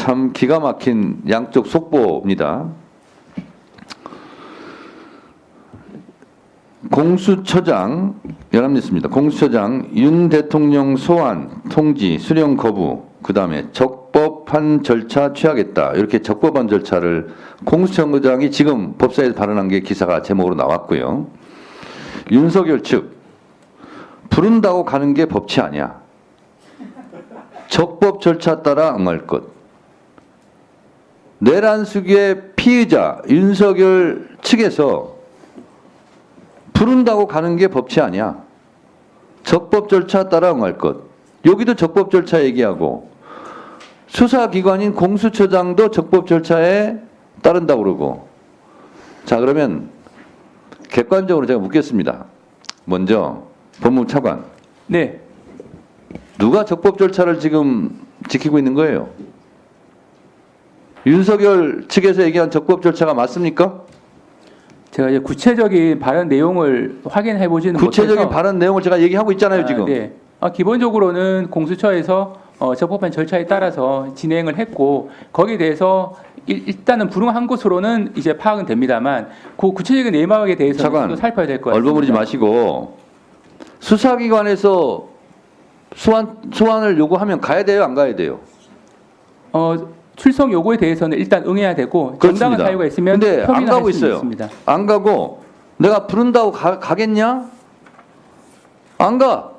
참 기가 막힌 양쪽 속보입니다. 공수처장 연합뉴스입니다. 공수처장 윤 대통령 소환 통지 수령 거부 그다음에 적법한 절차 취하겠다 이렇게 적법한 절차를 공수처장이 지금 법사위에서 발언한 게 기사가 제목으로 나왔고요. 윤석열 측 부른다고 가는 게 법치 아니야. 적법 절차 따라 응할 것. 내란 수기의 피의자 윤석열 측에서 부른다고 가는 게 법치 아니야. 적법 절차 따라 응할 것. 여기도 적법 절차 얘기하고 수사기관인 공수처장도 적법 절차에 따른다고 그러고. 자, 그러면 객관적으로 제가 묻겠습니다. 먼저 법무부 차관. 네. 누가 적법 절차를 지금 지키고 있는 거예요? 윤석열 측에서 얘기한 적법 절차가 맞습니까? 제가 이제 구체적인 발언 내용을 확인해 보지는 구체적인 못해서 발언 내용을 제가 얘기하고 있잖아요, 지금. 네. 기본적으로는 공수처에서 적법한 절차에 따라서 진행을 했고 거기에 대해서 일단은 불응한 것으로는 이제 파악은 됩니다만 그 구체적인 내막에 대해서는 차관, 또 살펴야 될 것 같습니다. 얼버무리지 마시고 수사기관에서 소환을 요구하면 가야 돼요, 안 가야 돼요? 출석 요구에 대해서는 일단 응해야 되고 그렇습니다. 정당한 사유가 있으면 근데 안 가고 할 수는 있어요. 있습니다. 안 가고 내가 부른다고 가겠냐? 안 가.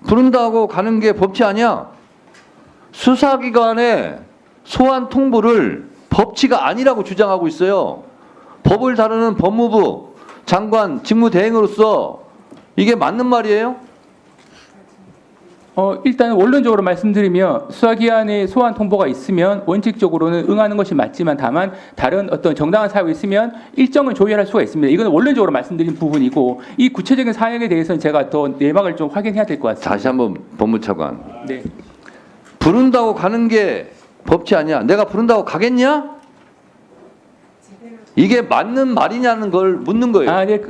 부른다고 가는 게 법치 아니야. 수사기관의 소환 통보를 법치가 아니라고 주장하고 있어요. 법을 다루는 법무부 장관 직무대행으로서 이게 맞는 말이에요? 일단 원론적으로 말씀드리면 수사기관의 소환 통보가 있으면 원칙적으로는 응하는 것이 맞지만 다만 다른 어떤 정당한 사유가 있으면 일정은 조율할 수가 있습니다. 이건 원론적으로 말씀드린 부분이고 이 구체적인 사항에 대해서는 제가 더 내막을 좀 확인해야 될 것 같습니다. 다시 한번 법무차관. 네. 부른다고 가는 게 법치 아니야. 내가 부른다고 가겠냐? 이게 맞는 말이냐는 걸 묻는 거예요. 네.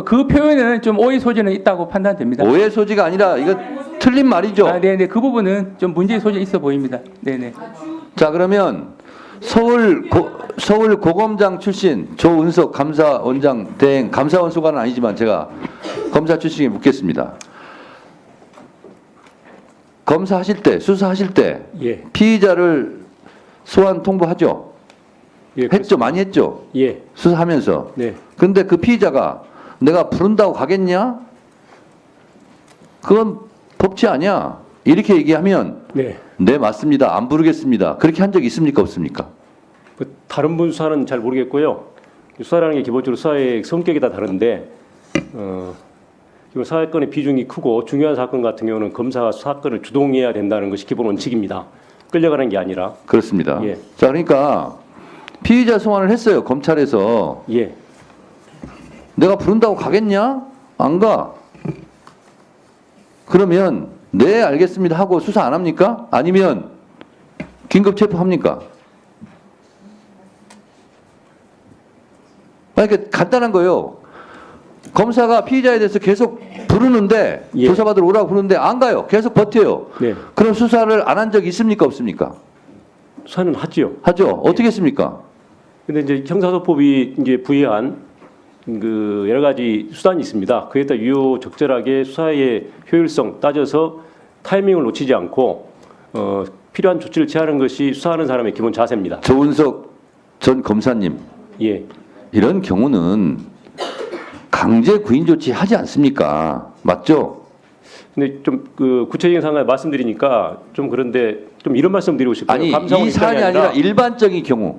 그 표현에는 좀 오해 소지는 있다고 판단됩니다. 오해 소지가 아니라 이거 틀린 말이죠. 네네. 그 부분은 좀 문제의 소지 있어 보입니다. 네네. 자, 그러면 서울 고검장 출신 조은석 감사원장 대행 감사원 수관은 아니지만 제가 검사 출신에 묻겠습니다. 검사하실 때 수사하실 때 예. 피의자를 소환 통보하죠. 예, 했죠, 많이 했죠. 예. 수사하면서. 네. 근데 그 피의자가 내가 부른다고 가겠냐? 그건 법치 아니야. 이렇게 얘기하면 네. 네, 맞습니다. 안 부르겠습니다. 그렇게 한 적 있습니까? 없습니까? 다른 분 수사는 잘 모르겠고요. 수사라는 게 기본적으로 수사의 성격이 다 다른데 기본 사건의 비중이 크고 중요한 사건 같은 경우는 검사가 사건을 주동해야 된다는 것이 기본 원칙입니다. 끌려가는 게 아니라. 그렇습니다. 예. 자, 그러니까 피의자 소환을 했어요. 검찰에서. 예. 내가 부른다고 가겠냐? 안 가. 그러면 네, 알겠습니다 하고 수사 안 합니까? 아니면 긴급 체포합니까? 그러니까 간단한 거예요. 검사가 피의자에 대해서 계속 부르는데 예. 조사받으러 오라고 부르는데 안 가요. 계속 버텨요. 네. 그럼 수사를 안 한 적 있습니까? 없습니까? 수사는 하지요. 하죠. 어떻게 했습니까? 근데 이제 형사소법이 이제 부여한 그 여러 가지 수단이 있습니다. 그에 따라 유효적절하게 수사의 효율성 따져서 타이밍을 놓치지 않고 필요한 조치를 취하는 것이 수사하는 사람의 기본 자세입니다. 조은석 전 검사님, 예. 이런 경우는 강제 구인 조치 하지 않습니까? 맞죠? 근데 좀 그 구체적인 상황을 말씀드리니까 좀 그런데 좀 이런 말씀 드리고 싶어요. 아니, 감사원 이 사안이 입장이 아니라 일반적인 경우.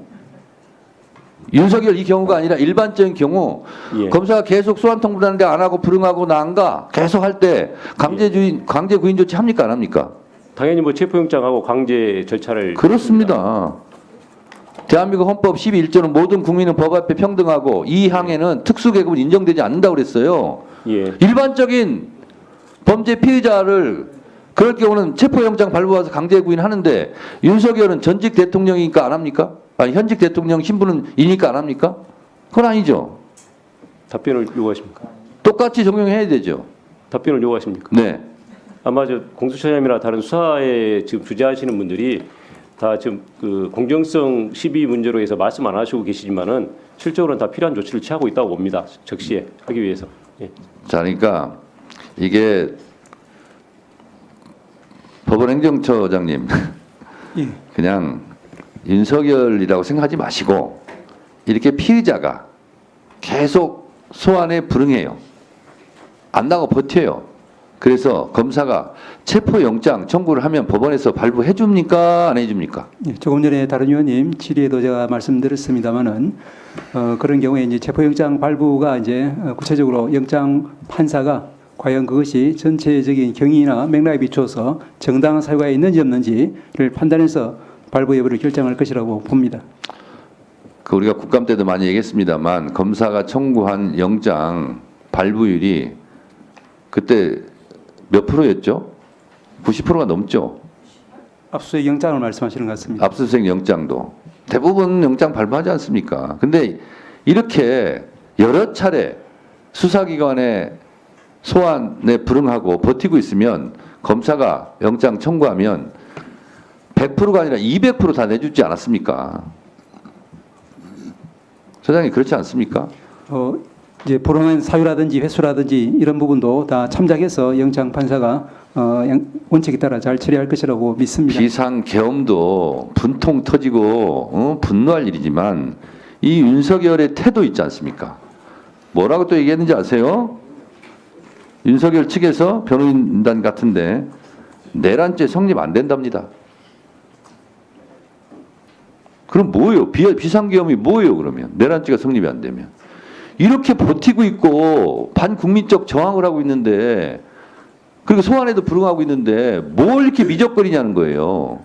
윤석열 이 경우가 아니라 일반적인 경우 예. 검사가 계속 소환 통보하는데 안 하고 불응하고 나 안 가 계속 할 때 강제 구인 조치 합니까? 안 합니까? 당연히 뭐 체포영장하고 강제 절차를 그렇습니다. 대한민국 헌법 12.1조는 모든 국민은 법 앞에 평등하고 이 항에는 특수계급은 인정되지 않는다고 그랬어요. 예. 일반적인 범죄 피의자를 그럴 경우는 체포영장 발부해서 강제 구인하는데 윤석열은 전직 대통령이니까 안 합니까? 아니, 현직 대통령 신분이니까 안 합니까? 그건 아니죠. 답변을 요구하십니까? 똑같이 적용해야 되죠. 답변을 요구하십니까? 네. 아마 저 공수처장이나 다른 수사에 지금 주재하시는 분들이 다 지금 그 공정성 시비 문제로 해서 말씀 안 하시고 계시지만은 실적으로는 다 필요한 조치를 취하고 있다고 봅니다. 적시에 하기 위해서. 예. 자, 그러니까 이게 법원행정처장님 예. 그냥 윤석열이라고 생각하지 마시고 이렇게 피의자가 계속 소환에 불응해요. 안 나가 버텨요. 그래서 검사가 체포영장 청구를 하면 법원에서 발부해 줍니까? 안 해줍니까? 예, 조금 전에 다른 의원님 질의에도 제가 말씀드렸습니다마는 그런 경우에 이제 체포영장 발부가 이제 구체적으로 영장 판사가 과연 그것이 전체적인 경위나 맥락에 비추어서 정당한 사유가 있는지 없는지를 판단해서 발부 여부를 결정할 것이라고 봅니다. 그 우리가 국감 때도 많이 얘기했습니다만 검사가 청구한 영장 발부율이 그때 몇 프로였죠? 90%가 넘죠. 압수수색 영장을 말씀하시는 것 같습니다. 압수수색 영장도 대부분 영장 발부하지 않습니까? 근데 이렇게 여러 차례 수사기관의 소환에 불응하고 버티고 있으면 검사가 영장 청구하면 100%가 아니라 200% 다 내주지 않았습니까? 소장님 그렇지 않습니까? 이제 불응한 사유라든지 횟수라든지 이런 부분도 다 참작해서 영장 판사가 원칙에 따라 잘 처리할 것이라고 믿습니다. 비상계엄도 분통 터지고 분노할 일이지만 이 윤석열의 태도 있지 않습니까? 뭐라고 또 얘기했는지 아세요? 윤석열 측에서 변호인단 같은데 내란죄 성립 안 된답니다. 그럼 뭐예요? 비상계엄이 뭐예요? 그러면 내란죄가 성립이 안 되면 이렇게 버티고 있고 반국민적 저항을 하고 있는데 그리고 소환에도 불응하고 있는데 뭘 이렇게 미적거리냐는 거예요.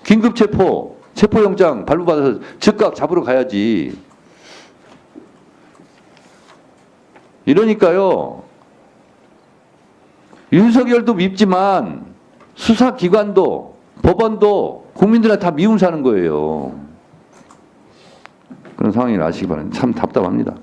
긴급 체포영장 발부받아서 즉각 잡으러 가야지. 이러니까요. 윤석열도 밉지만 수사기관도 법원도 국민들한테 다 미움사는 거예요. 그런 상황을 아시기 바랍니다. 참 답답합니다.